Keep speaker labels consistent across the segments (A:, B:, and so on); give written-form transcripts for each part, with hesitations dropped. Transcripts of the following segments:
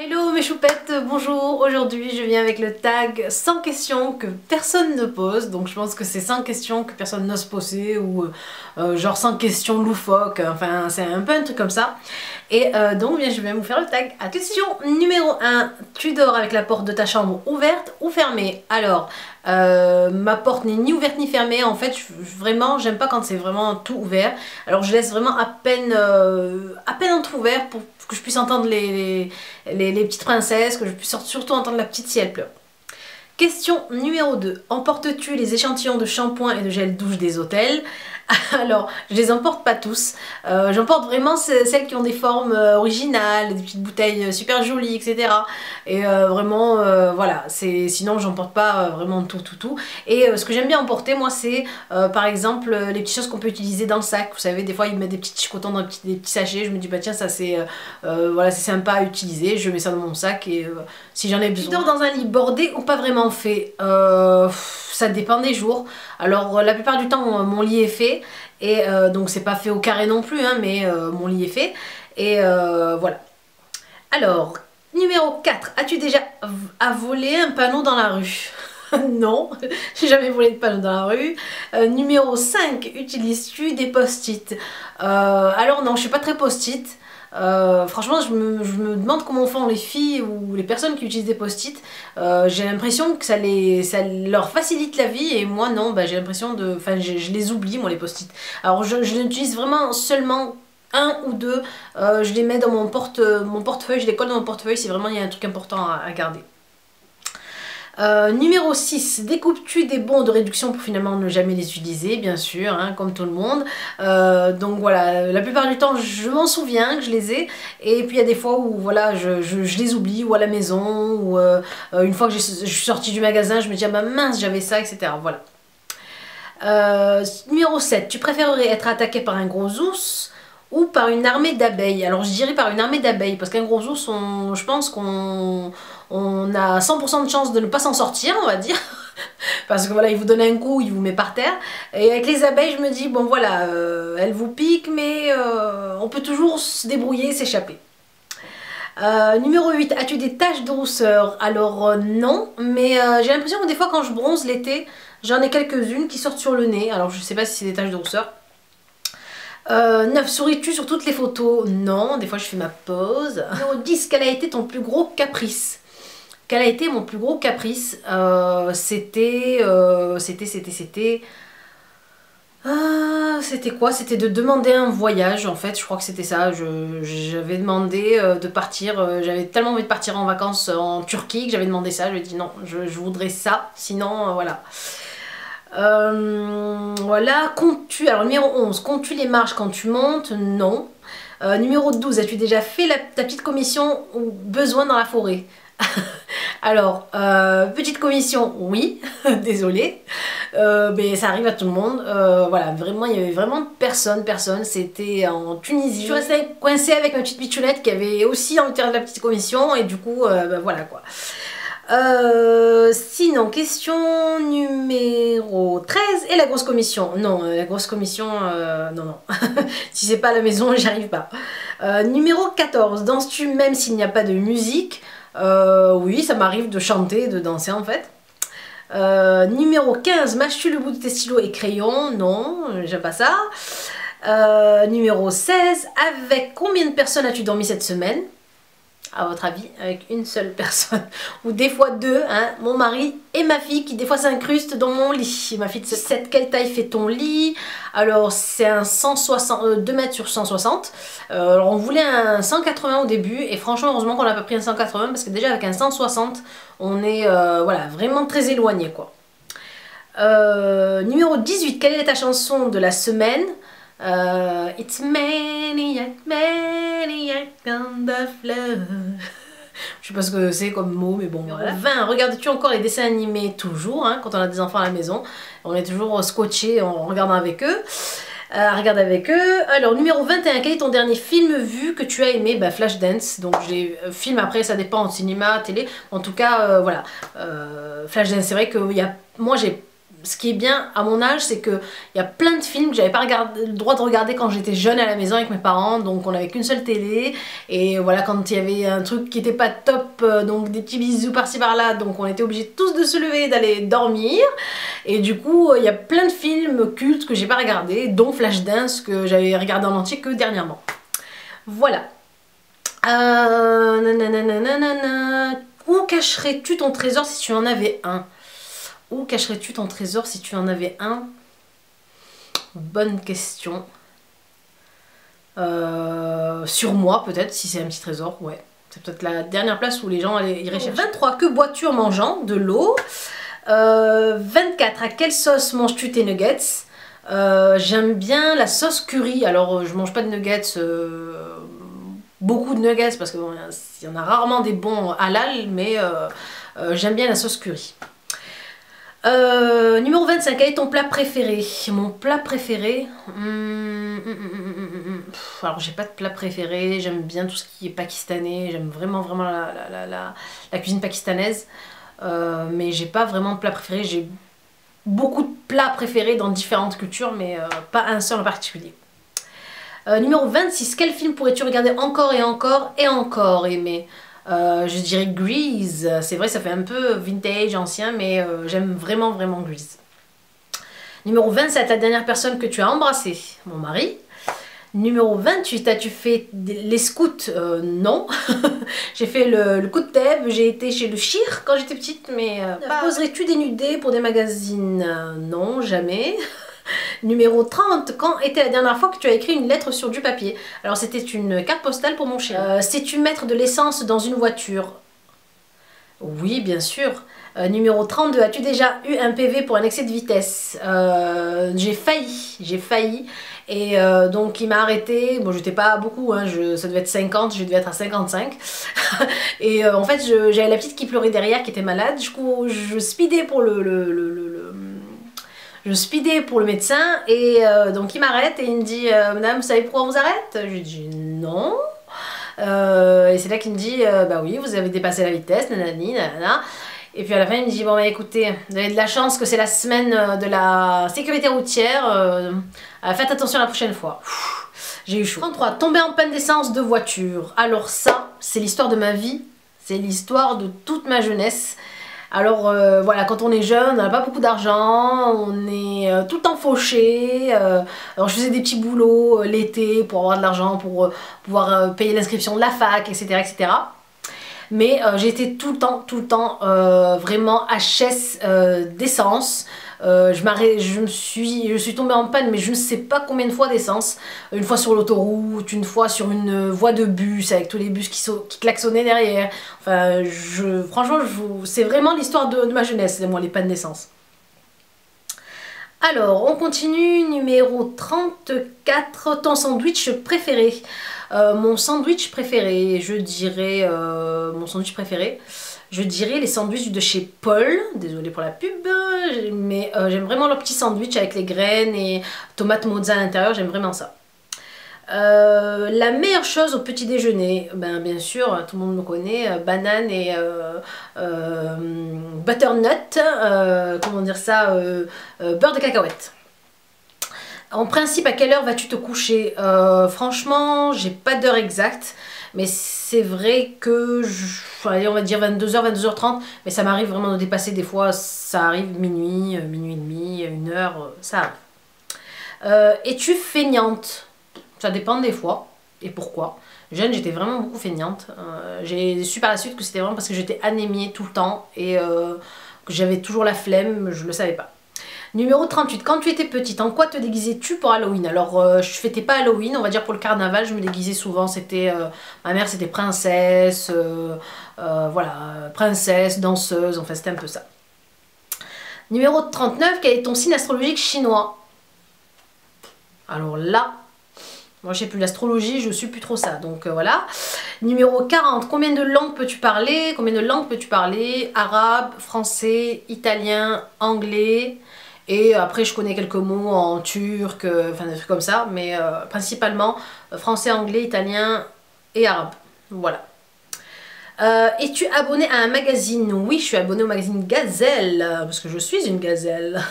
A: Hello mes choupettes, bonjour. Aujourd'hui je viens avec le tag 100 questions que personne ne pose. Donc je pense que c'est 100 questions que personne n'ose poser ou genre 100 questions loufoques, enfin c'est un peu un truc comme ça. Et donc bien, je vais vous faire le tag à question numéro 1. Tu dors avec la porte de ta chambre ouverte ou fermée? Alors ma porte n'est ni ouverte ni fermée. En fait vraiment j'aime pas quand c'est vraiment tout ouvert. Alors je laisse vraiment à peine entrouvert pour que je puisse entendre les petites princesses, que je puisse surtout entendre la petite si elle pleure. Question numéro 2. Emportes-tu les échantillons de shampoing et de gel douche des hôtels? Alors, je les emporte pas tous. J'emporte vraiment celles qui ont des formes originales, des petites bouteilles super jolies, etc. Et vraiment, voilà. Sinon, j'emporte pas vraiment tout. Et ce que j'aime bien emporter, moi, c'est par exemple les petites choses qu'on peut utiliser dans le sac. Vous savez, des fois, ils mettent des petits chicotons dans des petits sachets. Je me dis, bah tiens, ça c'est voilà, c'est sympa à utiliser. Je mets ça dans mon sac et si j'en ai besoin. Tu dors dans un lit bordé ou pas vraiment fait? Ça dépend des jours. Alors la plupart du temps mon lit est fait et donc c'est pas fait au carré non plus, hein, mais mon lit est fait et voilà. Alors numéro 4, as-tu déjà volé un panneau dans la rue? Non, j'ai jamais volé de panneau dans la rue. Numéro 5, utilises-tu des post-it? Alors non, je suis pas très post-it. Franchement, je me demande comment font les filles ou les personnes qui utilisent des post-it. J'ai l'impression que ça leur facilite la vie et moi non, bah, j'ai l'impression de... Enfin, je les oublie, moi, les post-it. Alors, je les utilise vraiment seulement un ou deux. Je les mets dans mon portefeuille, je les colle dans mon portefeuille si vraiment il y a un truc important à garder. Numéro 6, découpes-tu des bons de réduction pour finalement ne jamais les utiliser, bien sûr, hein, comme tout le monde. Donc voilà, la plupart du temps je m'en souviens que je les ai, et puis il y a des fois où voilà, je les oublie, ou à la maison, ou une fois que je suis sortie du magasin, je me dis ah bah mince, j'avais ça, etc. Voilà. Numéro 7, tu préférerais être attaqué par un gros ours ou par une armée d'abeilles? Alors je dirais par une armée d'abeilles, parce qu'un gros ours, je pense qu'on a 100% de chance de ne pas s'en sortir, on va dire. Parce que voilà, il vous donne un coup, il vous met par terre. Et avec les abeilles, je me dis, bon voilà, elles vous piquent, mais on peut toujours se débrouiller, s'échapper. Numéro 8, as-tu des taches de rousseur? Alors non, mais j'ai l'impression que des fois quand je bronze l'été, j'en ai quelques-unes qui sortent sur le nez. Alors je sais pas si c'est des taches de rousseur. 9, souris-tu sur toutes les photos? Non, des fois je fais ma pause. Numéro 10, quel a été ton plus gros caprice? Quel a été mon plus gros caprice? C'était quoi? C'était de demander un voyage, en fait, je crois que c'était ça. J'avais demandé de partir, j'avais tellement envie de partir en vacances en Turquie que j'avais demandé ça. Je lui ai dit non, je voudrais ça, sinon voilà. Voilà, comptes-tu, alors numéro 11, comptes-tu les marches quand tu montes? Non. Numéro 12, as-tu déjà fait ta petite commission ou besoin dans la forêt? Alors, petite commission, oui, désolée, mais ça arrive à tout le monde. Voilà, vraiment, il y avait vraiment personne, c'était en Tunisie. Je suis restée coincée avec ma petite pitchounette qui avait aussi envie de faire de la petite commission, et du coup, bah, voilà quoi. Sinon, question numéro 13, et la grosse commission? Non, la grosse commission, non. Si c'est pas à la maison, j'y arrive pas. Numéro 14, danses-tu même s'il n'y a pas de musique? Oui, ça m'arrive de chanter, de danser en fait. Numéro 15, mâches-tu le bout de tes stylos et crayons? Non, j'aime pas ça. Numéro 16, avec combien de personnes as-tu dormi cette semaine? À votre avis, avec une seule personne, ou des fois deux, hein, mon mari et ma fille qui des fois s'incrustent dans mon lit. Ma fille de 7, quelle taille fait ton lit? Alors c'est un 2 mètres sur 160. Alors on voulait un 180 au début, et franchement heureusement qu'on n'a pas pris un 180, parce que déjà avec un 160 on est voilà, vraiment très éloigné quoi. Numéro 18, quelle est ta chanson de la semaine? It's maniac on the floor. Je sais pas ce que c'est comme mot, mais bon. Voilà. 20, regardes-tu encore les dessins animés? Toujours, hein, quand on a des enfants à la maison. On est toujours scotché en regardant avec eux. Regarde avec eux. Alors, numéro 21, quel est ton dernier film vu que tu as aimé? Bah, Flashdance. Donc, j'ai film, après, ça dépend, au cinéma, télé. En tout cas, voilà. Flashdance, c'est vrai que moi, j'ai ce qui est bien à mon âge, c'est qu'il y a plein de films que j'avais pas le droit de regarder quand j'étais jeune à la maison avec mes parents, donc on n'avait qu'une seule télé, et voilà, quand il y avait un truc qui était pas top, donc des petits bisous par-ci par-là, donc on était obligés tous de se lever et d'aller dormir, et du coup il y a plein de films cultes que j'ai pas regardés, dont Flashdance que j'avais regardé en entier que dernièrement. Voilà. Où cacherais-tu ton trésor si tu en avais un? Où cacherais-tu ton trésor si tu en avais un? Bonne question. Sur moi peut-être, si c'est un petit trésor, ouais. C'est peut-être la dernière place où les gens iraient chercher. 23, que bois-tu en mangeant? De l'eau. 24, à quelle sauce manges-tu tes nuggets? J'aime bien la sauce curry. Alors je mange pas de nuggets, beaucoup de nuggets parce qu'il y en a rarement des bons halal, mais j'aime bien la sauce curry. Numéro 25, quel est ton plat préféré? Mon plat préféré, alors j'ai pas de plat préféré, j'aime bien tout ce qui est pakistanais, j'aime vraiment la cuisine pakistanaise, mais j'ai pas vraiment de plat préféré, j'ai beaucoup de plats préférés dans différentes cultures, mais pas un seul en particulier. Numéro 26, quel film pourrais-tu regarder encore et encore et encore aimer? Je dirais Grease, c'est vrai ça fait un peu vintage, ancien, mais j'aime vraiment Grease. Numéro 27, la dernière personne que tu as embrassée? Mon mari. Numéro 28, as-tu fait les scouts? Non. J'ai fait le coup de Thèbes, j'ai été chez le Chir quand j'étais petite, mais poserais-tu des nudés pour des magazines? Non, jamais. Numéro 30, quand était la dernière fois que tu as écrit une lettre sur du papier? Alors c'était une carte postale pour mon chien. Sais-tu mettre de l'essence dans une voiture? Oui, bien sûr. Numéro 32, as-tu déjà eu un PV pour un excès de vitesse? J'ai failli. Et donc il m'a arrêté, bon j'étais pas beaucoup, hein, ça devait être 50, je devais être à 55. Et en fait j'avais la petite qui pleurait derrière, qui était malade, du coup je speedais pour le médecin, et donc il m'arrête et il me dit Madame, vous savez pourquoi on vous arrête? Je lui dis non. Et c'est là qu'il me dit bah oui, vous avez dépassé la vitesse, nanani, nanana. Et puis à la fin il me dit bon bah écoutez, vous avez de la chance que c'est la semaine de la sécurité routière, faites attention la prochaine fois. J'ai eu chaud. 33, tomber en panne d'essence de voiture. Alors ça, c'est l'histoire de ma vie, c'est l'histoire de toute ma jeunesse. Alors voilà, quand on est jeune, on n'a pas beaucoup d'argent, on est tout le temps fauché. Alors je faisais des petits boulots l'été pour avoir de l'argent, pour pouvoir payer l'inscription de la fac, etc. etc. Mais j'étais tout le temps vraiment HS d'essence. Je suis tombée en panne, mais je ne sais pas combien de fois d'essence. Une fois sur l'autoroute, une fois sur une voie de bus avec tous les bus qui klaxonnaient derrière. Enfin, franchement, c'est vraiment l'histoire de ma jeunesse, moi, les pannes d'essence. Alors, on continue, numéro 34, ton sandwich préféré. Mon sandwich préféré, je dirais les sandwichs de chez Paul, désolée pour la pub, mais j'aime vraiment leur petit sandwich avec les graines et tomates mozza à l'intérieur, j'aime vraiment ça. La meilleure chose au petit déjeuner, ben, bien sûr, tout le monde me connaît, banane et butternut, comment dire ça, beurre de cacahuète. En principe, à quelle heure vas-tu te coucher? Franchement, j'ai pas d'heure exacte, mais c'est vrai que, allez, on va dire 22h, 22h30, mais ça m'arrive vraiment de dépasser des fois, ça arrive minuit, minuit et demi, 1h, ça arrive. Es-tu feignante? Ça dépend des fois, et pourquoi. Jeune, j'étais vraiment beaucoup feignante. J'ai su par la suite que c'était vraiment parce que j'étais anémiée tout le temps et que j'avais toujours la flemme, je le savais pas. Numéro 38, quand tu étais petite, en quoi te déguisais-tu pour Halloween? Alors, je fêtais pas Halloween, on va dire pour le carnaval, je me déguisais souvent, c'était... ma mère c'était princesse, voilà, princesse, danseuse, enfin c'était un peu ça. Numéro 39, quel est ton signe astrologique chinois? Alors là, moi je sais plus l'astrologie, je suis plus trop ça, donc voilà. Numéro 40, combien de langues peux-tu parler? Combien de langues peux-tu parler? Arabe, français, italien, anglais... Et après, je connais quelques mots en turc, enfin des trucs comme ça, mais principalement français, anglais, italien et arabe. Voilà. Es-tu abonné à un magazine? Oui, je suis abonnée au magazine Gazelle, parce que je suis une gazelle.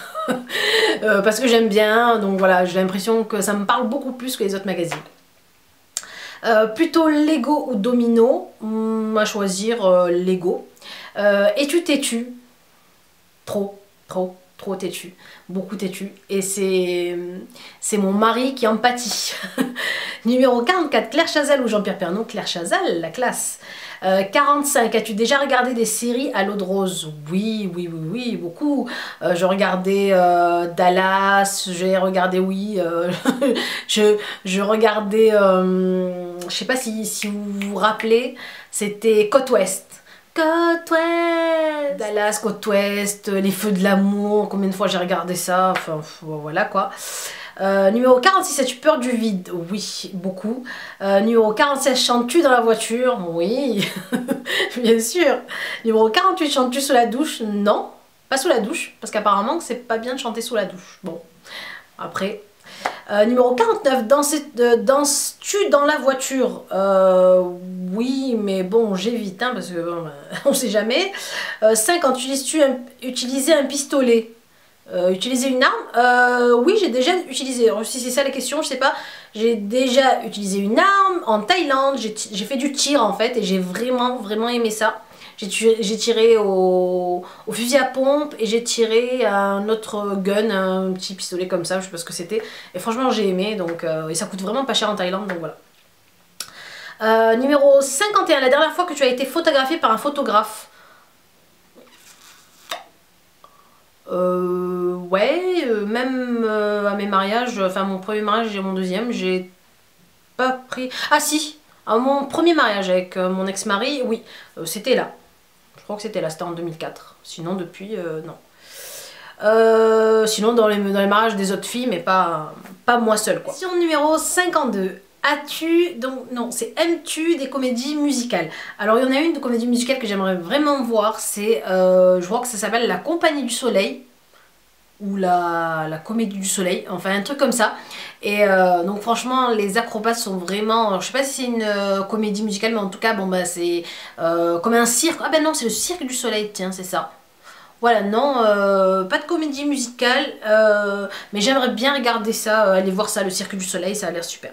A: Parce que j'aime bien, donc voilà, j'ai l'impression que ça me parle beaucoup plus que les autres magazines. Plutôt Lego ou Domino? À choisir Lego. Es-tu têtu? Trop, trop têtu. Beaucoup têtu. Et c'est mon mari qui en pâtit. Numéro 44, Claire Chazal ou Jean-Pierre Pernaut? Claire Chazal, la classe. 45, as-tu déjà regardé des séries à l'eau de rose? Oui, beaucoup. Je regardais Dallas, j'ai regardé, oui, je regardais, je sais pas si vous vous rappelez, c'était Côte Ouest. Côte Ouest, Dallas, Côte Ouest, Les Feux de l'amour, combien de fois j'ai regardé ça, enfin voilà quoi. Numéro 46, as-tu peur du vide? Oui, beaucoup. Numéro 47, chantes-tu dans la voiture? Oui, bien sûr. Numéro 48, chantes-tu sous la douche? Non, pas sous la douche, parce qu'apparemment c'est pas bien de chanter sous la douche. Bon, après... numéro 49, danses-tu dans la voiture? Oui, mais bon, j'évite, hein, parce que bon, on sait jamais. 50, utiliser un pistolet? Utiliser une arme? Oui, j'ai déjà utilisé. Alors, si c'est ça la question, je sais pas. J'ai déjà utilisé une arme en Thaïlande. J'ai fait du tir en fait et j'ai vraiment aimé ça. J'ai tiré au fusil à pompe et j'ai tiré un autre gun, un petit pistolet comme ça, je sais pas ce que c'était. Et franchement, j'ai aimé, donc et ça coûte vraiment pas cher en Thaïlande, donc voilà. Numéro 51, la dernière fois que tu as été photographié par un photographe? Ouais, même à mes mariages, enfin mon premier mariage et mon deuxième, j'ai pas pris... Ah si, à mon premier mariage avec mon ex-mari, oui, c'était là. Je crois que c'était là, c'était en 2004. Sinon depuis, non. Sinon dans les mariages des autres filles, mais pas moi seule quoi. Question numéro 52. As-tu, donc non, c'est aimes-tu des comédies musicales? Alors il y en a une de comédie musicale que j'aimerais vraiment voir, c'est, je crois que ça s'appelle La Compagnie du Soleil, ou la Comédie du Soleil, enfin un truc comme ça. Et donc franchement les acrobates sont vraiment, alors, je sais pas si c'est une comédie musicale, mais en tout cas bon bah c'est comme un cirque. Ah ben non, c'est le Cirque du Soleil, tiens, c'est ça. Voilà, non, pas de comédie musicale, mais j'aimerais bien regarder ça, aller voir ça, le Cirque du Soleil, ça a l'air super.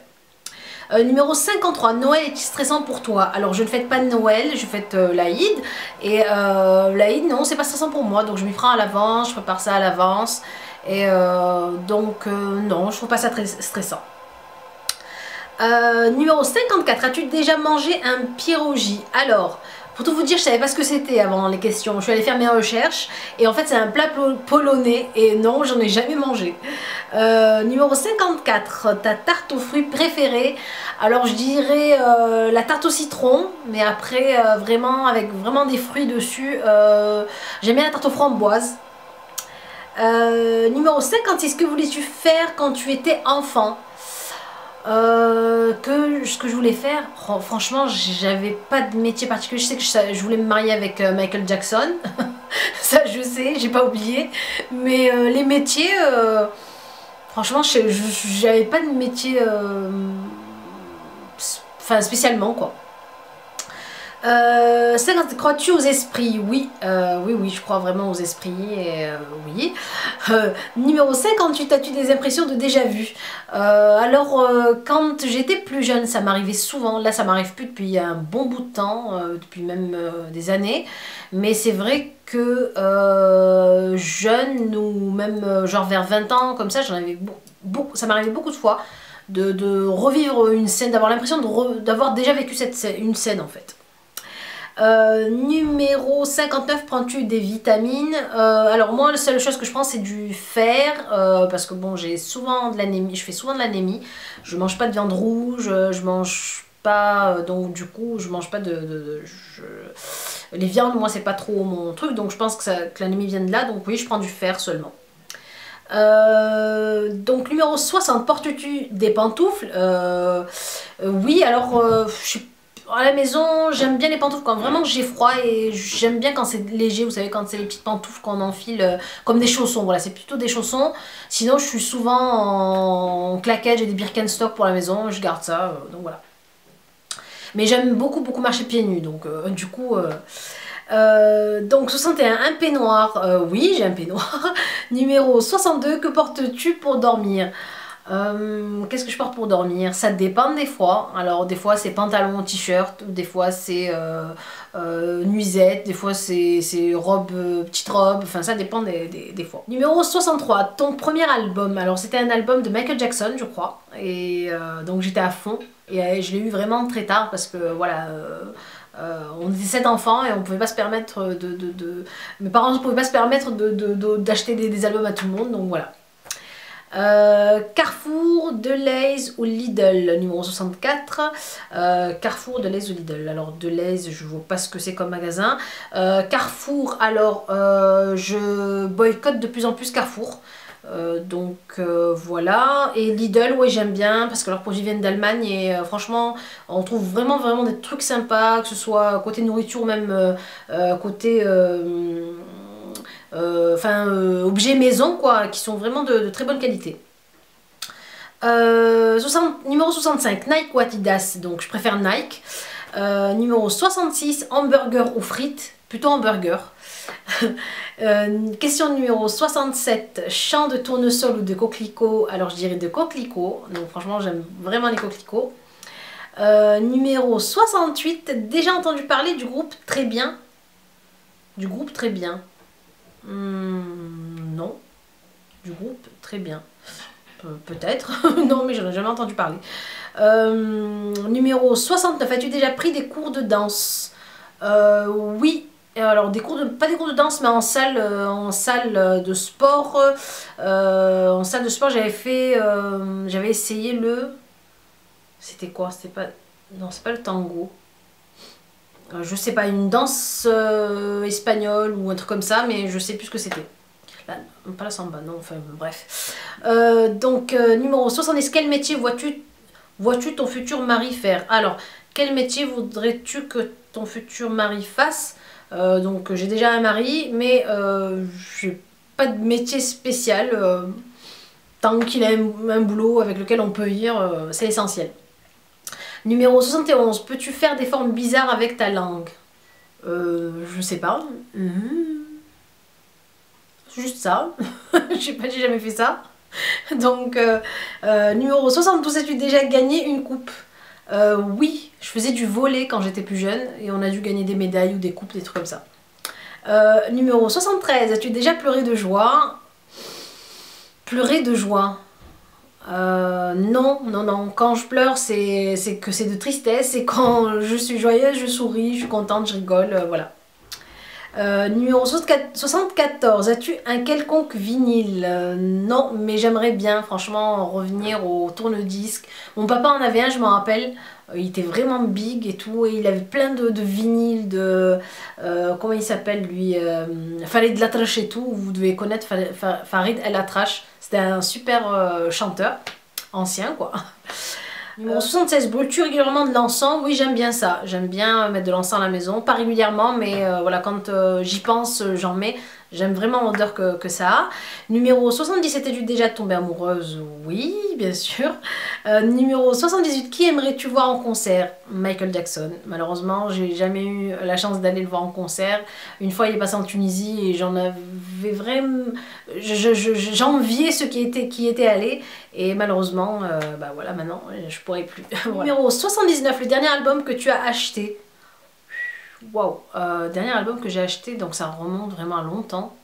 A: Numéro 53, Noël est stressant pour toi? Alors je ne fête pas de Noël, je fête l'Aïd. Et l'Aïd, non, c'est pas stressant pour moi, donc je m'y prends à l'avance, je prépare ça à l'avance. Et donc non, je trouve pas ça très stressant. Numéro 54, as-tu déjà mangé un pierogi? Alors, pour tout vous dire, je savais pas ce que c'était avant les questions. Je suis allée faire mes recherches et en fait c'est un plat polonais et non, j'en ai jamais mangé. Numéro 54, ta tarte aux fruits préférée? Alors je dirais la tarte au citron, mais après vraiment avec vraiment des fruits dessus. J'aime bien la tarte aux framboises. Numéro 56, que voulais-tu faire quand tu étais enfant? Ce que je voulais faire, franchement, j'avais pas de métier particulier. Je sais que je voulais me marier avec Michael Jackson, ça je sais, j'ai pas oublié. Mais les métiers, franchement, j'avais pas de métier, enfin spécialement quoi. 50, crois-tu aux esprits? Oui, oui, je crois vraiment aux esprits, et oui. Numéro 58, as-tu des impressions de déjà-vu? Alors, quand j'étais plus jeune, ça m'arrivait souvent, là ça m'arrive plus depuis un bon bout de temps, depuis même des années, mais c'est vrai que jeune, ou même genre vers 20 ans, comme ça, j'en avais ça m'arrivait beaucoup de fois de revivre une scène, d'avoir l'impression d'avoir déjà vécu une scène en fait. Numéro 59, prends-tu des vitamines? Alors moi la seule chose que je prends c'est du fer, parce que bon j'ai souvent de l'anémie, je fais souvent de l'anémie, je mange pas de viande rouge, je mange pas, donc du coup je mange pas les viandes, moi c'est pas trop mon truc, donc je pense que l'anémie vient de là, donc oui je prends du fer seulement. Donc numéro 60, portes-tu des pantoufles? Oui, alors je suis à la maison, j'aime bien les pantoufles quand vraiment j'ai froid, et j'aime bien quand c'est léger, vous savez, quand c'est les petites pantoufles qu'on enfile comme des chaussons, voilà, c'est plutôt des chaussons. Sinon je suis souvent en claquettes, j'ai des Birkenstock pour la maison, je garde ça, donc voilà. Mais j'aime beaucoup marcher pieds nus, donc du coup... donc 61, un peignoir, oui j'ai un peignoir. Numéro 62, que portes-tu pour dormir? Qu'est-ce que je porte pour dormir? Ça dépend des fois. Alors des fois c'est pantalon, t-shirt, des fois c'est nuisette, des fois c'est robe, petite robe, enfin ça dépend des fois. Numéro 63, ton premier album. Alors c'était un album de Michael Jackson je crois, et donc j'étais à fond, et je l'ai eu vraiment très tard parce que voilà... on était 7 enfants et on pouvait pas se permettre mes parents ne pouvaient pas se permettre d'acheter des albums à tout le monde, donc voilà. Carrefour, Delhaize ou Lidl, numéro 64. Carrefour, Delhaize ou Lidl. Alors Delhaize, je vois pas ce que c'est comme magasin. Carrefour, alors je boycotte de plus en plus Carrefour. Voilà. Et Lidl, ouais j'aime bien parce que leurs produits viennent d'Allemagne et franchement on trouve vraiment des trucs sympas, que ce soit côté nourriture ou même côté objets maison quoi, qui sont vraiment de très bonne qualité. Numéro 65, Nike ou Adidas, donc je préfère Nike. Numéro 66, hamburger ou frites, plutôt hamburger. Question numéro 67, chant de tournesol ou de coquelicot, alors je dirais de coquelicot, donc franchement j'aime vraiment les coquelicots. Numéro 68, déjà entendu parler du groupe Très Bien? Du groupe Très Bien. Non. Du groupe Très Bien. Peut-être. Non, mais j'en ai jamais entendu parler. Numéro 69. As-tu déjà pris des cours de danse? Oui. Alors, pas des cours de danse, mais en salle de sport. En salle de sport, j'avais essayé le... C'était quoi? C'était pas... Non, c'est pas le tango. Je sais pas, une danse espagnole ou un truc comme ça, mais je sais plus ce que c'était. Pas la samba, non, enfin bref. Numéro 70, quel métier vois-tu ton futur mari faire? Alors, quel métier voudrais-tu que ton futur mari fasse? Donc j'ai déjà un mari, mais j'ai pas de métier spécial. Tant qu'il a un boulot avec lequel on peut vivre, c'est essentiel. Numéro 71, peux-tu faire des formes bizarres avec ta langue? Je sais pas. Juste ça. J'ai jamais fait ça. Donc, numéro 72, as-tu déjà gagné une coupe? Oui, je faisais du volley quand j'étais plus jeune et on a dû gagner des médailles ou des coupes, des trucs comme ça. Numéro 73, as-tu déjà pleuré de joie? Pleurer de joie? Non. Quand je pleure, c'est que c'est de tristesse, et quand je suis joyeuse, je souris, je suis contente, je rigole, voilà. Numéro 74, as-tu un quelconque vinyle? Non, mais j'aimerais bien franchement revenir au tourne-disque. Mon papa en avait un, je m'en rappelle. Il était vraiment big et tout, et il avait plein de vinyles, comment il s'appelle lui, Farid El Atrache et tout. Vous devez connaître Farid El Atrache. C'était un super chanteur, ancien quoi. Numéro 76, brûles-tu régulièrement de l'encens? Oui, j'aime bien ça. J'aime bien mettre de l'encens à la maison. Pas régulièrement, mais voilà, quand j'y pense, j'en mets. J'aime vraiment l'odeur que ça a. Numéro 77, es-tu déjà tombée amoureuse? Oui, bien sûr. Numéro 78, qui aimerais-tu voir en concert? Michael Jackson. Malheureusement, j'ai jamais eu la chance d'aller le voir en concert. Une fois, il est passé en Tunisie et j'en avais vraiment... J'enviais ceux qui étaient allés. Et malheureusement, bah voilà, maintenant, je pourrais plus. Voilà. Numéro 79, le dernier album que tu as acheté. Waouh, dernier album que j'ai acheté, donc ça remonte vraiment à longtemps.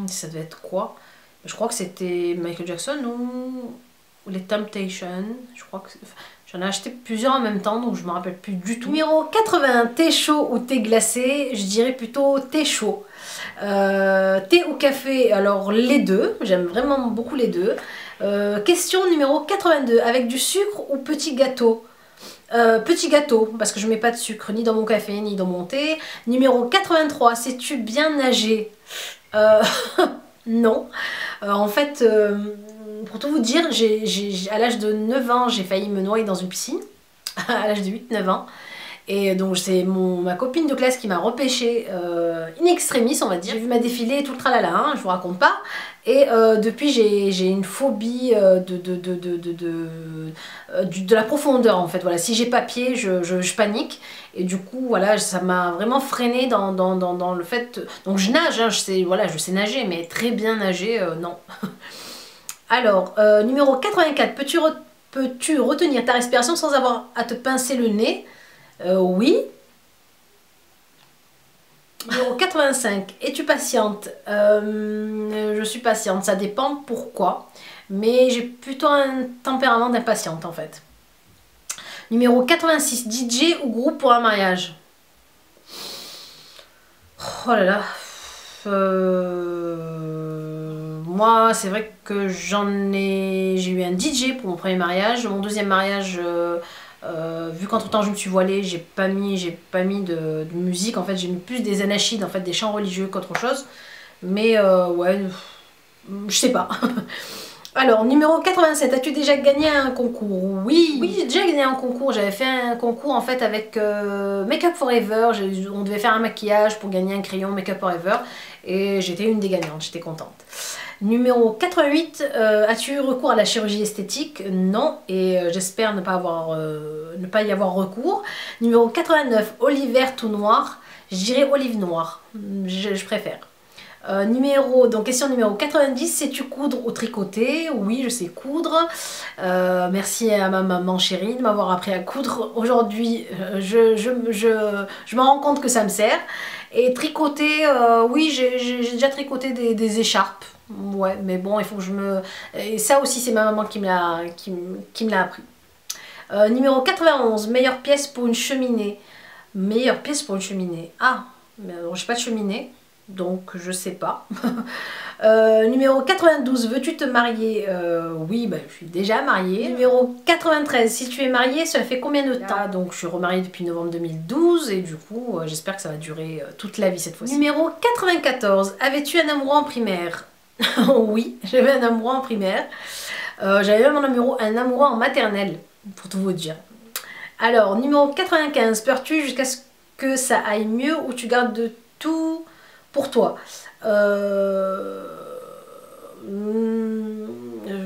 A: Ça devait être quoi? Je crois que c'était Michael Jackson ou les Temptations. Je crois que j'en ai acheté plusieurs en même temps, donc je me rappelle plus du tout. Numéro 80, thé chaud ou thé glacé? Je dirais plutôt thé chaud. Thé ou café? Alors les deux, j'aime vraiment beaucoup les deux. Question numéro 82, avec du sucre ou petit gâteau? Petit gâteau, parce que je mets pas de sucre ni dans mon café ni dans mon thé. Numéro 83, sais-tu bien nager? Non. En fait, pour tout vous dire, à l'âge de 9 ans, j'ai failli me noyer dans une piscine, à l'âge de 8-9 ans. Et donc c'est ma copine de classe qui m'a repêché in extremis, on va dire. J'ai vu ma défilée, tout le tralala, hein, je vous raconte pas. Et depuis j'ai une phobie de la profondeur en fait. Voilà, si j'ai pas pied, je panique. Et du coup, voilà, ça m'a vraiment freinée dans le fait... Donc je nage, hein, voilà, je sais nager, mais très bien nager, non. Alors, numéro 84, peux-tu retenir ta respiration sans avoir à te pincer le nez? Oui. Numéro 85, es-tu patiente? Je suis patiente, ça dépend pourquoi. Mais j'ai plutôt un tempérament d'impatiente en fait. Numéro 86, DJ ou groupe pour un mariage? Oh là là. Moi, c'est vrai que j'ai eu un DJ pour mon premier mariage. Mon deuxième mariage, vu qu'entre temps je me suis voilée, j'ai pas mis de musique. En fait, j'ai mis plus des anachides, en fait, des chants religieux qu'autre chose. Mais ouais, je sais pas. Alors, numéro 87, as-tu déjà gagné un concours? Oui, j'ai déjà gagné un concours. J'avais fait un concours en fait avec Make Up Forever. On devait faire un maquillage pour gagner un crayon Make Up Forever. Et j'étais une des gagnantes, j'étais contente. Numéro 88, as-tu eu recours à la chirurgie esthétique? Non, et j'espère ne pas y avoir recours. Numéro 89, olive verte ou noire? Je dirais olive noire, je préfère. Question numéro 90, sais-tu coudre ou tricoter? Oui, je sais coudre. Merci à ma maman chérie de m'avoir appris à coudre. Aujourd'hui, je me rends compte que ça me sert. Et tricoter, oui, j'ai déjà tricoté des écharpes. Ouais, mais bon, il faut que je me... Et ça aussi, c'est ma maman qui me l'a appris. Numéro 91, meilleure pièce pour une cheminée. Meilleure pièce pour une cheminée. Ah, mais alors j'ai pas de cheminée. Donc je sais pas. Numéro 92, veux-tu te marier? Oui, bah, je suis déjà mariée. Numéro 93, si tu es mariée, ça fait combien de temps? Donc je suis remariée depuis novembre 2012 et du coup j'espère que ça va durer toute la vie cette fois-ci. Numéro 94, avais-tu un amoureux en primaire? Oui, j'avais un amoureux en primaire. J'avais même un amoureux en maternelle, pour tout vous dire. Alors, numéro 95, pleures-tu jusqu'à ce que ça aille mieux ou tu gardes tout pour toi?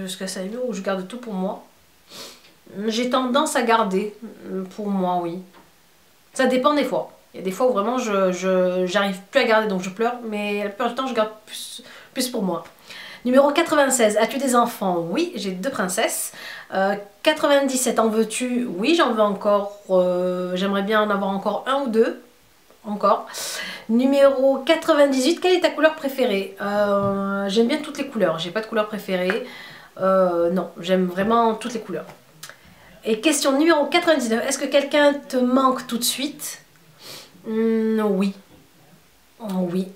A: Jusqu'à ça aille mieux ou je garde tout pour moi? J'ai tendance à garder pour moi, oui. Ça dépend des fois. Il y a des fois où vraiment j'arrive plus à garder donc je pleure, mais la plupart du temps je garde plus pour moi. Numéro 96, as-tu des enfants? Oui, j'ai 2 princesses. 97, en veux-tu? Oui, j'en veux encore. J'aimerais bien en avoir encore 1 ou 2. Encore. Numéro 98, quelle est ta couleur préférée? J'aime bien toutes les couleurs, j'ai pas de couleur préférée. Non, j'aime vraiment toutes les couleurs. Et question numéro 99, est-ce que quelqu'un te manque tout de suite? Oui. Oui,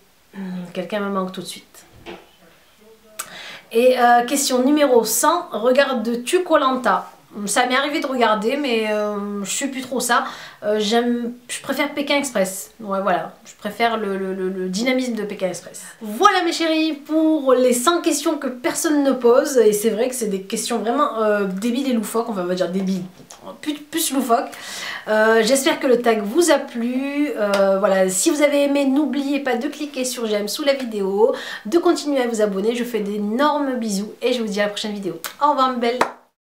A: quelqu'un me manque tout de suite. Et question numéro 100, regardes-tu koh Lanta? Ça m'est arrivé de regarder, mais je suis plus trop ça. Je préfère Pékin Express. Ouais, voilà, je préfère le dynamisme de Pékin Express. Voilà mes chéris, pour les 100 questions que personne ne pose. Et c'est vrai que c'est des questions vraiment débiles et loufoques. Enfin, on va dire débiles, plus loufoques. J'espère que le tag vous a plu. Voilà, si vous avez aimé, n'oubliez pas de cliquer sur j'aime sous la vidéo, de continuer à vous abonner. Je vous fais d'énormes bisous et je vous dis à la prochaine vidéo. Au revoir mes belles.